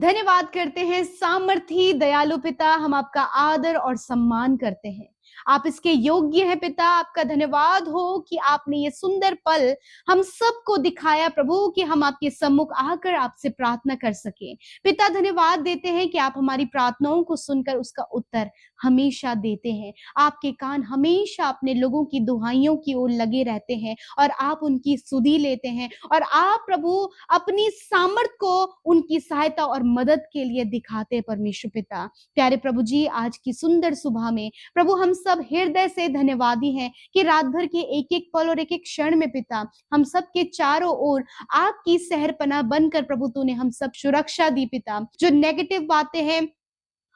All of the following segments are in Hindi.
धन्यवाद करते हैं सामर्थी दयालु पिता, हम आपका आदर और सम्मान करते हैं। आप इसके योग्य हैं पिता। आपका धन्यवाद हो कि आपने ये सुंदर पल हम सबको दिखाया प्रभु, कि हम आपके सम्मुख आकर आपसे प्रार्थना कर सके। पिता धन्यवाद देते हैं कि आप हमारी प्रार्थनाओं को सुनकर उसका उत्तर हमेशा देते हैं। आपके कान हमेशा अपने लोगों की दुहाइयों की ओर लगे रहते हैं और आप उनकी सुधि लेते हैं, और आप प्रभु अपनी सामर्थ को उनकी सहायता और मदद के लिए दिखाते हैं। परमेश्वर पिता, प्यारे प्रभु जी, आज की सुंदर सुबह में प्रभु हम सब हृदय से धन्यवादी हैं कि रात भर के एक एक पल और एक एक क्षण में पिता हम सब के चारों ओर आपकी सहरपनाह बनकर प्रभु तूने हम सब सुरक्षा दी पिता। जो नेगेटिव बातें हैं,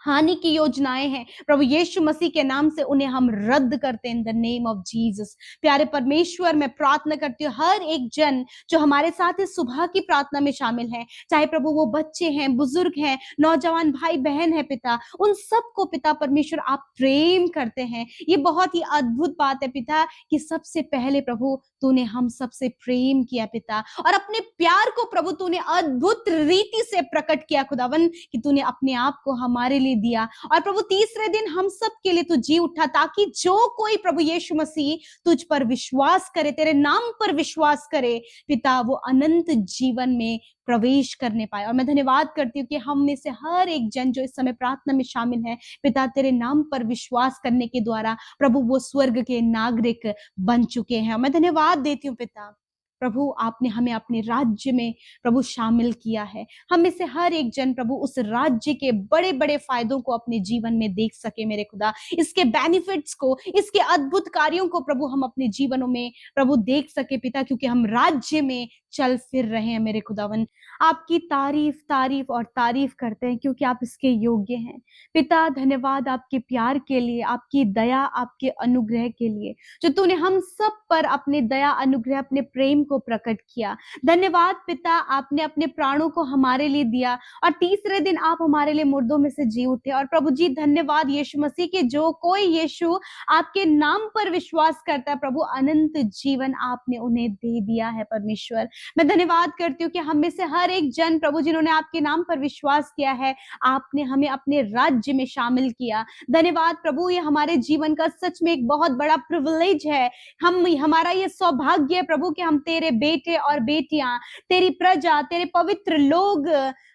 हानि की योजनाएं हैं, प्रभु यीशु मसीह के नाम से उन्हें हम रद्द करते हैं in the name of Jesus. प्यारे परमेश्वर, मैं प्रार्थना करती हूँ हर एक जन जो हमारे साथ इस सुबह की प्रार्थना में शामिल है, चाहे प्रभु वो बच्चे हैं, बुजुर्ग हैं, नौजवान भाई बहन है पिता, उन सबको पिता परमेश्वर आप प्रेम करते हैं। ये बहुत ही अद्भुत बात है पिता कि सबसे पहले प्रभु तूने हम सबसे प्रेम किया पिता, और अपने प्यार को प्रभु तूने अद्भुत रीति से प्रकट किया खुदावन, कि तूने अपने आप को हमारे लिए दिया। और प्रभु तीसरे दिन हम सब के लिए तू जी उठा, ताकि जो कोई प्रभु यीशु मसीह तुझ पर विश्वास करे, तेरे नाम पर विश्वास करे पिता, वो अनंत जीवन में प्रवेश करने पाए। और मैं धन्यवाद करती हूँ कि हम में से हर एक जन जो इस समय प्रार्थना में शामिल है पिता, तेरे नाम पर विश्वास करने के द्वारा प्रभु वो स्वर्ग के नागरिक बन चुके हैं। मैं धन्यवाद देती हूँ पिता, प्रभु आपने हमें अपने राज्य में प्रभु शामिल किया है। हम में से हर एक जन प्रभु उस राज्य के बड़े बड़े फायदों को अपने जीवन में देख सके मेरे खुदा, इसके बेनिफिट्स को, इसके अद्भुत कार्यों को प्रभु हम अपने जीवनों में प्रभु देख सके पिता, क्योंकि हम राज्य में चल फिर रहे हैं मेरे खुदावन। आपकी तारीफ तारीफ और तारीफ करते हैं, क्योंकि आप इसके योग्य हैं पिता। धन्यवाद आपके प्यार के लिए, आपकी दया, आपके अनुग्रह के लिए, जो तूने हम सब पर अपने दया, अनुग्रह, अपने प्रेम को प्रकट किया। धन्यवाद पिता, आपने अपने प्राणों को हमारे लिए दिया और तीसरे दिन आप हमारे लिए मुर्दों में से जी उठे। और प्रभु जी धन्यवाद यीशु मसीह के, जो कोई यीशु आपके नाम पर विश्वास करता है प्रभु, अनंत जीवन आपने उन्हें दे दिया है परमेश्वर। मैं धन्यवाद करती हूँ कि हम में से हर एक जन प्रभु जिन्होंने आपके नाम पर विश्वास किया है, आपने हमें अपने राज्य में शामिल किया। धन्यवाद प्रभु, ये हमारे जीवन का सच में एक बहुत बड़ा प्रिविलेज है। हमारा ये सौभाग्य है प्रभु कि हम तेरे बेटे और बेटियां, तेरी प्रजा, तेरे पवित्र लोग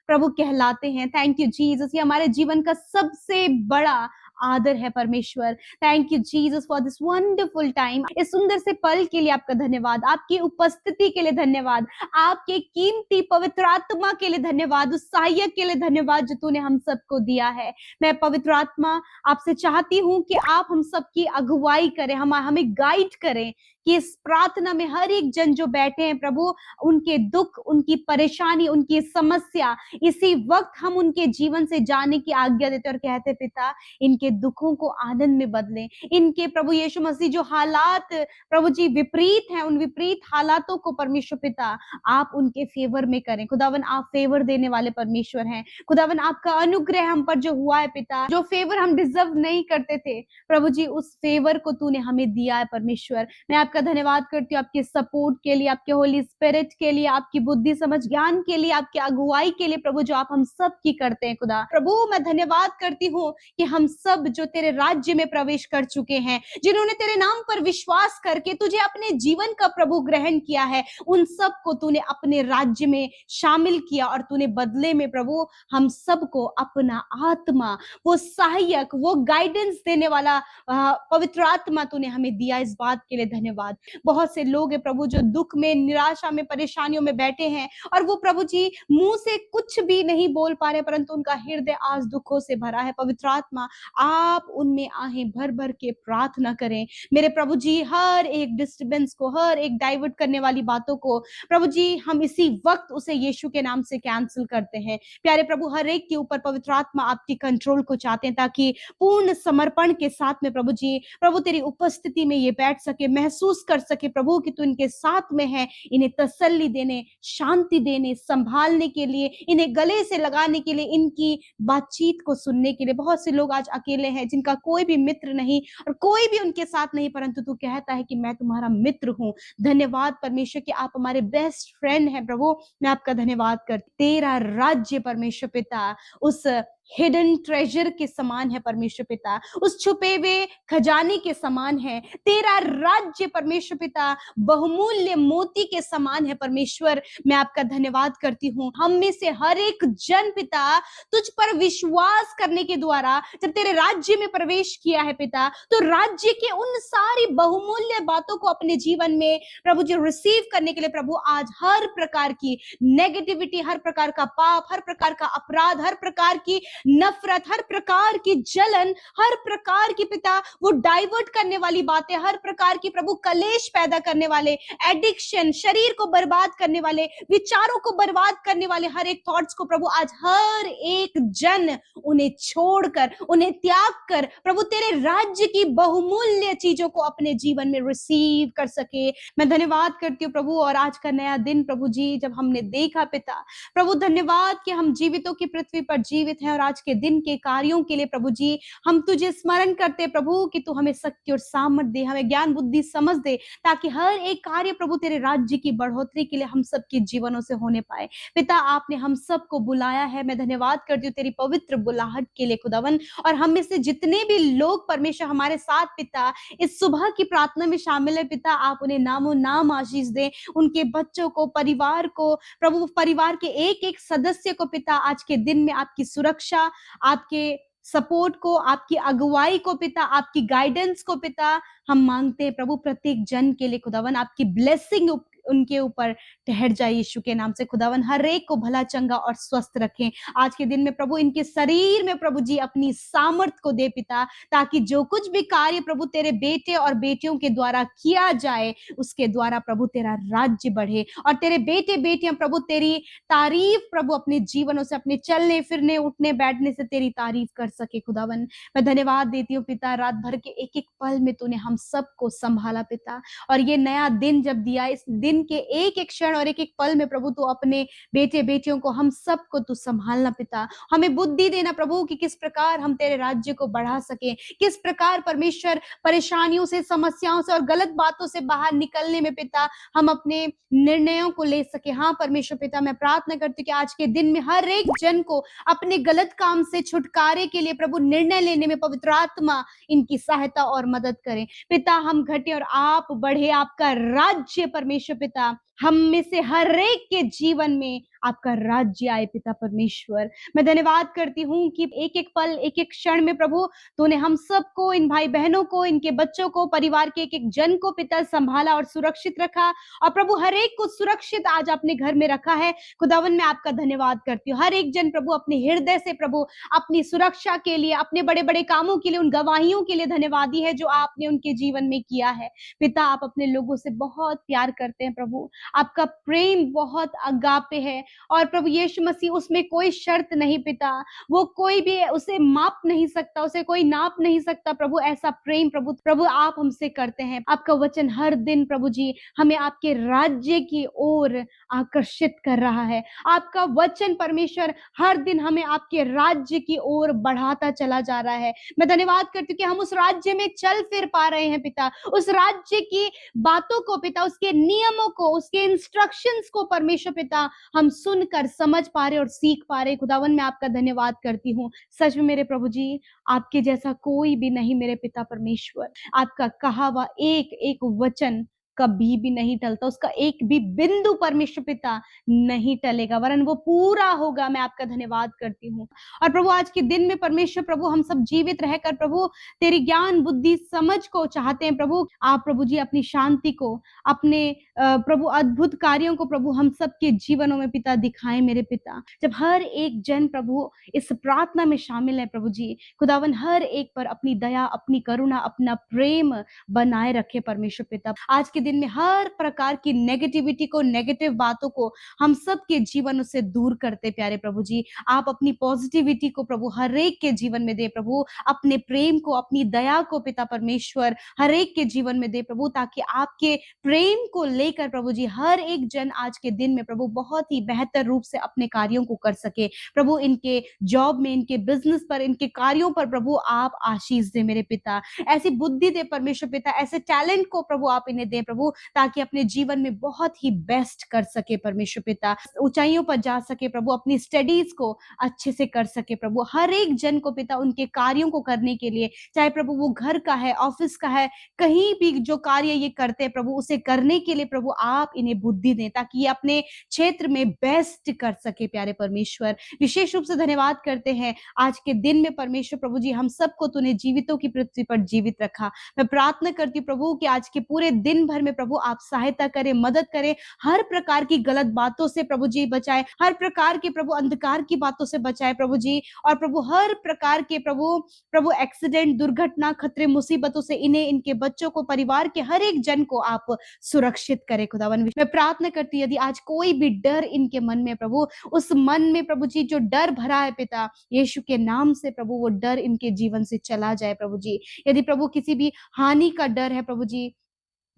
प्रभु कहलाते हैं। थैंक यू जीसस, ये हमारे जीवन का सबसे बड़ा आदर है परमेश्वर। Thank you Jesus for this wonderful time. इस सुंदर से पल के लिए आपका धन्यवाद, आपकी उपस्थिति के लिए धन्यवाद, आपके कीमती पवित्र आत्मा के लिए धन्यवाद, उस सहायक के लिए धन्यवाद जो तूने हम सबको दिया है। मैं पवित्र आत्मा आपसे चाहती हूँ कि आप हम सबकी अगुवाई करें, हमें गाइड करें कि इस प्रार्थना में हर एक जन जो बैठे हैं प्रभु, उनके दुख, उनकी परेशानी, उनकी समस्या इसी वक्त हम उनके जीवन से जाने की आज्ञा देते और कहते पिता, इनके दुखों को आनंद में बदलें। इनके प्रभु यीशु मसीह जो हालात प्रभु जी विपरीत हैं, उन विपरीत हालातों को परमेश्वर पिता आप उनके फेवर में करें। खुदावन आप फेवर देने वाले परमेश्वर हैं। खुदावन आपका अनुग्रह हम पर जो हुआ है पिता, जो फेवर हम डिजर्व नहीं करते थे प्रभु जी, उस फेवर को तूने हमें दिया है परमेश्वर। मैं आपका धन्यवाद करती हूँ आपके सपोर्ट के लिए, आपके होली स्पिरिट के लिए, आपकी बुद्धि समझ ज्ञान के लिए, आपकी अगुवाई के लिए प्रभु, जो आप हम सब की करते हैं खुदा। प्रभु मैं धन्यवाद करती हूँ कि हम सब जो तेरे राज्य में प्रवेश कर चुके हैं, जिन्होंने तेरे नाम पर विश्वास करके तुझे अपने जीवन का प्रभु ग्रहण किया है, उन सब को तूने अपने राज्य में शामिल किया और तूने बदले में प्रभु हम सबको अपना आत्मा, वो सहायक, वो गाइडेंस देने वाला पवित्र आत्मा तूने हमें दिया। इस बात के लिए धन्यवाद। बहुत से लोग हैं प्रभु जो दुख में, निराशा में, परेशानियों में बैठे हैं और वो प्रभु जी मुंह से कुछ भी नहीं बोल पा रहे, परंतु उनका हृदय आज दुखों से भरा है। पवित्र आत्मा आप उनमें आहें भर भर के प्रार्थना करें मेरे प्रभु जी। हर एक डिस्टर्बेंस को, हर एक डाइवर्ट करने वाली बातों को प्रभु जी हम इसी वक्त उसे यीशु के नाम से कैंसिल करते हैं। प्यारे प्रभु, हर एक के ऊपर पवित्र आत्मा आपकी कंट्रोल को चाहते हैं, ताकि पूर्ण समर्पण के साथ में प्रभु जी, प्रभु तेरी उपस्थिति में ये बैठ सके, महसूस कर सके प्रभु कि तू इनके साथ में है, इन्हें तसल्ली देने, शांति देने, संभालने के लिए, इन इन्हें गले से लगाने के लिए, इनकी बातचीत को सुनने के लिए। बहुत से लोग आज अकेले हैं, जिनका कोई भी मित्र नहीं और कोई भी उनके साथ नहीं, परंतु तू कहता है कि मैं तुम्हारा मित्र हूँ। धन्यवाद परमेश्वर कि आप हमारे बेस्ट फ्रेंड हैं प्रभु। मैं आपका धन्यवाद करती। तेरा राज्य परमेश्वर पिता उस हिडन ट्रेजर के समान है परमेश्वर पिता, उस छुपे हुए खजाने के समान है। तेरा राज्य परमेश्वर पिता बहुमूल्य मोती के समान है परमेश्वर। मैं आपका धन्यवाद करती हूँ। हम में से हर एक जन पिता तुझ पर विश्वास करने के द्वारा जब तेरे राज्य में प्रवेश किया है पिता, तो राज्य के उन सारी बहुमूल्य बातों को अपने जीवन में प्रभु जी रिसीव करने के लिए प्रभु आज हर प्रकार की नेगेटिविटी, हर प्रकार का पाप, हर प्रकार का अपराध, हर प्रकार की नफरत, हर प्रकार की जलन, हर प्रकार की पिता वो डाइवर्ट करने वाली बातें, हर प्रकार की प्रभु कलेश पैदा करने वाले, एडिक्शन, शरीर को बर्बाद करने वाले, विचारों को बर्बाद करने वाले हर एक थॉट्स को प्रभु आज हर एक जन उन्हें छोड़कर, उन्हें त्याग कर प्रभु तेरे राज्य की बहुमूल्य चीजों को अपने जीवन में रिसीव कर सके। मैं धन्यवाद करती हूँ प्रभु। और आज का नया दिन प्रभु जी जब हमने देखा पिता, प्रभु धन्यवाद कि हम जीवितों की पृथ्वी पर जीवित हैं। और आज के दिन के कार्यों के लिए प्रभु जी हम तुझे स्मरण करते प्रभु कि तू हमें शक्ति और सामर्थ्य दे, हमें ज्ञान बुद्धि समझ दे, ताकि हर एक कार्य प्रभु तेरे राज्य की बढ़ोतरी के लिए हम सबके जीवनों से होने पाए। पिता आपने हम सबको बुलाया है, मैं धन्यवाद करती हूँ तेरी पवित्र बुलाहट के लिए खुदावन। और हम में से जितने भी लोग परमेश्वर हमारे साथ पिता इस सुबह की प्रार्थना में शामिल है पिता, आप उन्हें नामों नाम आशीष दें, उनके बच्चों को, परिवार को प्रभु, परिवार के एक एक सदस्य को पिता आज के दिन में आपकी सुरक्षा, आपके सपोर्ट को, आपकी अगुवाई को पिता, आपकी गाइडेंस को पिता हम मांगते हैं प्रभु। प्रत्येक जन के लिए खुदावन आपकी ब्लेसिंग उनके ऊपर ठहर जाए यीशु के नाम से खुदावन। हर एक को भला चंगा और स्वस्थ रखें आज के दिन में प्रभु। इनके शरीर में प्रभु जी अपनी सामर्थ को दे पिता, ताकि जो कुछ भी कार्य प्रभु तेरे बेटे और बेटियों के द्वारा किया जाए, उसके द्वारा प्रभु तेरा राज्य बढ़े और तेरे बेटे बेटियां प्रभु तेरी तारीफ प्रभु अपने जीवनों से, अपने चलने फिरने उठने बैठने से तेरी तारीफ कर सके खुदावन। मैं धन्यवाद देती हूँ पिता, रात भर के एक एक पल में तूने हम सबको संभाला पिता। और ये नया दिन जब दिया, इस दिन के एक एक क्षण और एक एक पल में प्रभु तू अपने बेटे बेटियों को, हम सबको तू संभालना पिता। हमें बुद्धि देना प्रभु कि किस प्रकार हम तेरे राज्य को बढ़ा सके, किस प्रकार परमेश्वर परेशानियों से, समस्याओं से और गलत बातों से बाहर निकलने में पिता हम अपने निर्णयों को ले सके। हाँ परमेश्वर पिता, मैं प्रार्थना करती हूँ कि आज के दिन में हर एक जन को अपने गलत काम से छुटकारे के लिए प्रभु निर्णय लेने में पवित्र आत्मा इनकी सहायता और मदद करें पिता। हम घटे और आप बढ़े, आपका राज्य परमेश्वर पिता हम में से हर एक के जीवन में आपका राज्य आए पिता परमेश्वर। मैं धन्यवाद करती हूँ कि एक एक पल, एक एक क्षण में प्रभु तूने हम सबको, इन भाई बहनों को, इनके बच्चों को, परिवार के एक एक जन को पिता संभाला और सुरक्षित रखा। और प्रभु हर एक को सुरक्षित आज अपने घर में रखा है खुदावन। मैं आपका धन्यवाद करती हूँ। हर एक जन प्रभु अपने हृदय से प्रभु अपनी सुरक्षा के लिए, अपने बड़े बड़े कामों के लिए, उन गवाहियों के लिए धन्यवादी है जो आपने उनके जीवन में किया है पिता। आप अपने लोगों से बहुत प्यार करते हैं प्रभु, आपका प्रेम बहुत अगापे है। और प्रभु यीशु मसीह उसमें कोई शर्त नहीं पिता, वो कोई भी उसे माप नहीं सकता, उसे कोई नाप नहीं सकता प्रभु। ऐसा प्रेम प्रभु आप हमसे करते हैं। आपका वचन हर दिन प्रभु जी हमें आपके राज्य की ओर आकर्षित कर रहा है। आपका वचन परमेश्वर हर दिन हमें आपके राज्य की ओर बढ़ाता चला जा रहा है। मैं धन्यवाद करती हूँ कि हम उस राज्य में चल फिर पा रहे हैं पिता, उस राज्य की बातों को पिता, उसके नियमों को, उसके इंस्ट्रक्शंस को परमेश्वर पिता हम सुनकर समझ पा रहे और सीख पा रहे खुदावन। मैं आपका धन्यवाद करती हूँ। सच में मेरे प्रभु जी आपके जैसा कोई भी नहीं मेरे पिता परमेश्वर। आपका कहा हुआ एक एक वचन कभी भी नहीं टलता, उसका एक भी बिंदु परमेश्वर पिता नहीं टलेगा, वरन वो पूरा होगा। मैं आपका धन्यवाद करती हूँ। और प्रभु आज के दिन में परमेश्वर प्रभु हम सब जीवित रहकर प्रभु तेरी ज्ञान बुद्धि समझ को चाहते हैं प्रभु। आप प्रभु जी अपनी शांति को, अपने प्रभु अद्भुत कार्यों को प्रभु हम सबके जीवनों में पिता दिखाएं मेरे पिता। जब हर एक जन प्रभु इस प्रार्थना में शामिल है प्रभु जी खुदावन, हर एक पर अपनी दया, अपनी करुणा, अपना प्रेम बनाए रखे परमेश्वर पिता। आज के दिन में हर प्रकार की नेगेटिविटी को, नेगेटिव बातों को हम सबके जीवन से दूर करते प्यारे प्रभु जी। आप अपनी पॉजिटिविटी को प्रभु हर एक के जीवन में दे प्रभु, अपने प्रेम को, अपनी दया को पिता परमेश्वर हर एक के जीवन में दे प्रभु, ताकि आपके प्रेम को लेकर प्रभु जी हर एक जन आज के दिन में प्रभु बहुत ही बेहतर रूप से अपने कार्यों को कर सके। प्रभु इनके जॉब में, इनके बिजनेस पर, इनके कार्यों पर प्रभु आप आशीष दे मेरे पिता। ऐसी बुद्धि दे परमेश्वर पिता, ऐसे टैलेंट को प्रभु आप इन्हें दे प्रभु, ताकि अपने जीवन में बहुत ही बेस्ट कर सके परमेश्वर पिता, ऊंचाइयों पर जा सके प्रभु, अपनी स्टडीज को अच्छे से कर सके प्रभु। हर एक जन को पिता उनके कार्यों को करने के लिए, चाहे प्रभु वो घर का है, ऑफिस का है, कहीं भी जो कार्य ये करते हैं प्रभु, उसे करने के लिए प्रभु आप इन्हें बुद्धि दें, ताकि ये अपने क्षेत्र में बेस्ट कर सके प्यारे परमेश्वर। विशेष रूप से धन्यवाद करते हैं आज के दिन में परमेश्वर प्रभु जी, हम सबको तूने जीवितों की पृथ्वी पर जीवित रखा। मैं प्रार्थना करती हूँ प्रभु कि आज के पूरे दिन भर में प्रभु आप सहायता करें, मदद करें, हर प्रकार की गलत बातों से प्रभु जी बचाए, हर प्रकार के प्रभु अंधकार की बातों से बचाए प्रभु जी, और प्रभु हर प्रकार के प्रभु एक्सीडेंट, दुर्घटना, खतरे, मुसीबतों से इन्हें, इनके बच्चों को, परिवार के हर एक जन को आप सुरक्षित करें खुदावन। मैं प्रार्थना करती हूँ यदि आज कोई भी डर इनके मन में प्रभु, उस मन में प्रभु जी जो डर भरा है पिता, यीशु के नाम से प्रभु वो डर इनके जीवन से चला जाए प्रभु जी। यदि प्रभु किसी भी हानि का डर है प्रभु जी,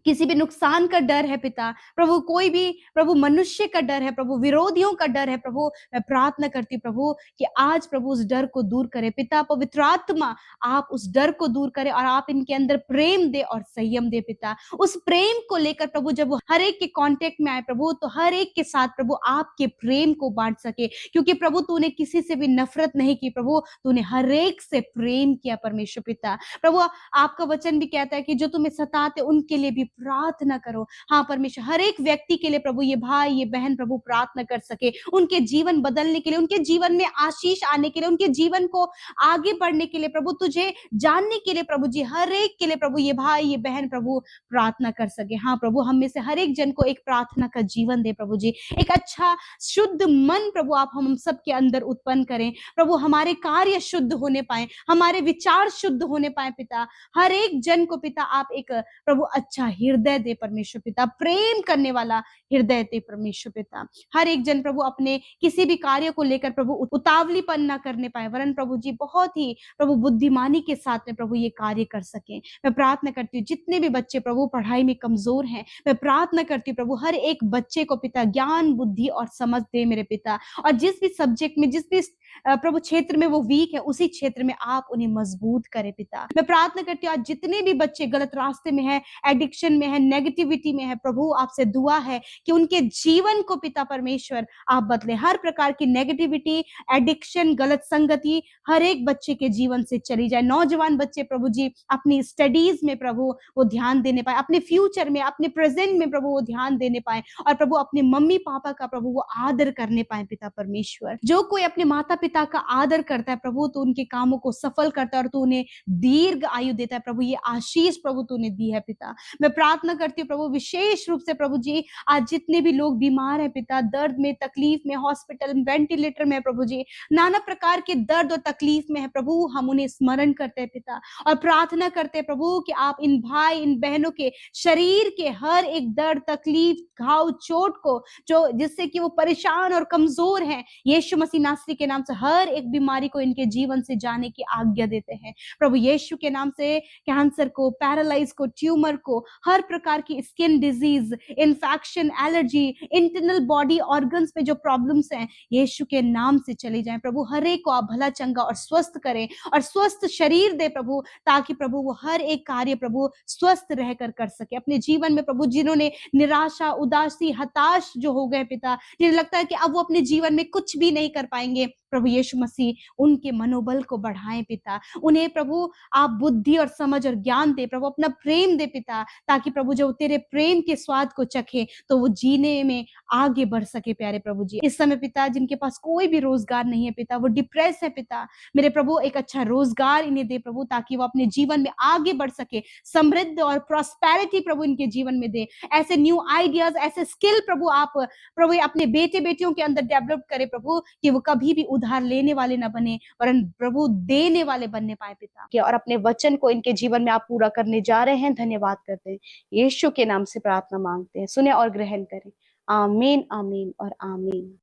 किसी भी नुकसान का डर है पिता, प्रभु कोई भी प्रभु मनुष्य का डर है प्रभु, विरोधियों का डर है प्रभु, मैं प्रार्थना करती हूँ प्रभु कि आज प्रभु उस डर को दूर करे पिता। पवित्र आत्मा आप उस डर को दूर करें और आप इनके अंदर प्रेम दे और संयम दे पिता। उस प्रेम को लेकर प्रभु जब वो हर एक के कांटेक्ट में आए प्रभु, तो हर एक के साथ प्रभु आपके प्रेम को बांट सके, क्योंकि प्रभु तूने किसी से भी नफरत नहीं की प्रभु, तूने हर एक से प्रेम किया परमेश्वर पिता। प्रभु आपका वचन भी कहता है कि जो तुम्हें सताते उनके लिए भी प्रार्थना करो। हाँ परमेश्वर, हर एक व्यक्ति के लिए प्रभु, ये भाई ये बहन प्रभु प्रार्थना कर सके, उनके जीवन बदलने के लिए, उनके जीवन में आशीष आने के लिए, उनके जीवन को आगे बढ़ने के लिए प्रभु, तुझे जानने के लिए प्रभु जी, हर एक के लिए प्रभु ये भाई ये बहन प्रभु प्रार्थना कर सके। हाँ प्रभु, हम में से हर एक जन को एक प्रार्थना का जीवन दे प्रभु जी, एक अच्छा शुद्ध मन प्रभु आप हम सब के अंदर उत्पन्न करें प्रभु, हमारे कार्य शुद्ध होने पाए, हमारे विचार शुद्ध होने पाए पिता। हर एक जन को पिता आप एक प्रभु अच्छा हृदय दे परमेश्वर पिता, प्रेम करने वाला हृदय दे परमेश्वर पिता। हर एक जन प्रभु अपने किसी भी कार्य को लेकर प्रभु उतावलीपन ना करने पाए, वरन प्रभु जी बहुत ही प्रभु बुद्धिमानी के साथ में प्रभु ये कार्य कर सके। मैं प्रार्थना करती हूँ जितने भी बच्चे प्रभु पढ़ाई में कमजोर हैं, मैं प्रार्थना करती हूँ प्रभु हर एक बच्चे को पिता ज्ञान, बुद्धि और समझ दे मेरे पिता, और जिस भी सब्जेक्ट में, जिस भी प्रभु क्षेत्र में वो वीक है, उसी क्षेत्र में आप उन्हें मजबूत करें पिता। मैं प्रार्थना करती हूँ आज जितने भी बच्चे गलत रास्ते में है, एडिक्शन में है, नेगेटिविटी में है प्रभु, आपसे दुआ है कि उनके जीवन को पिता परमेश्वर आप बदले। हर प्रकार की नेगेटिविटी, एडिक्शन, गलत संगति हर एक बच्चे के जीवन से चली जाए। नौजवान बच्चे प्रभु जी अपनी स्टडीज में प्रभु वो ध्यान देने पाए, अपने फ्यूचर में, अपने प्रेजेंट में प्रभु वो ध्यान देने पाए, और प्रभु अपने मम्मी पापा का प्रभु वो आदर करने पाए पिता परमेश्वर। जो कोई अपने माता पिता का आदर करता है प्रभु, तो उनके कामों को सफल करता है और तू उन्हें दीर्घ आयु देता है प्रभु। ये आशीष प्रभु तूने दी है पिता। मैं प्रार्थना करती हूँ प्रभु विशेष रूप से प्रभु जी आज जितने भी लोग बीमार हैं पिता, दर्द में, तकलीफ में, हॉस्पिटल, वेंटिलेटर में प्रभु जी, नाना प्रकार के दर्द और तकलीफ में है प्रभु, हम उन्हें स्मरण करते हैं पिता और प्रार्थना करते हैं प्रभु कि आप इन भाई इन बहनों के शरीर के हर एक दर्द, तकलीफ, घाव, चोट को जो जिससे कि वो परेशान और कमजोर हैं, यीशु मसीह नासरी के नाम से हर एक बीमारी को इनके जीवन से जाने की आज्ञा देते हैं प्रभु। यीशु के नाम से कैंसर को, पैरालाइज को, ट्यूमर को, हर प्रकार की skin disease, infection, allergy, internal body organs में जो प्रॉब्लम्स हैं, यीशु के नाम से चली जाएं प्रभु। हर एक को आप भला चंगा और स्वस्थ करें और स्वस्थ शरीर दे प्रभु, ताकि प्रभु वो हर एक कार्य प्रभु स्वस्थ रहकर कर सके अपने जीवन में प्रभु। जिन्होंने निराशा, उदासी, हताश जो हो गए पिता, जिन्हें लगता है कि अब वो अपने जीवन में कुछ भी नहीं कर पाएंगे, प्रभु यीशु मसीह उनके मनोबल को बढ़ाएं पिता। उन्हें प्रभु आप बुद्धि और समझ और ज्ञान दे प्रभु, अपना प्रेम दे पिता, ताकि प्रभु जो तेरे प्रेम के स्वाद को चखे तो वो जीने में आगे बढ़ सके प्यारे प्रभु जी। इस समय पिता जिनके पास कोई भी रोजगार नहीं है पिता, वो डिप्रेस है पिता, मेरे प्रभु एक अच्छा रोजगार इन्हें दे प्रभु, ताकि वो अपने जीवन में आगे बढ़ सके, समृद्ध और प्रॉस्पेरिटी प्रभु इनके जीवन में दे। ऐसे न्यू आइडियाज, ऐसे स्किल प्रभु आप प्रभु अपने बेटे बेटियों के अंदर डेवलप करे प्रभु, कि वो कभी भी उधार लेने वाले ना बने, वरन प्रभु देने वाले बनने पाए पिता के, और अपने वचन को इनके जीवन में आप पूरा करने जा रहे हैं। धन्यवाद करते हैं, यीशु के नाम से प्रार्थना मांगते हैं, सुने और ग्रहण करें। आमीन, आमीन और आमीन।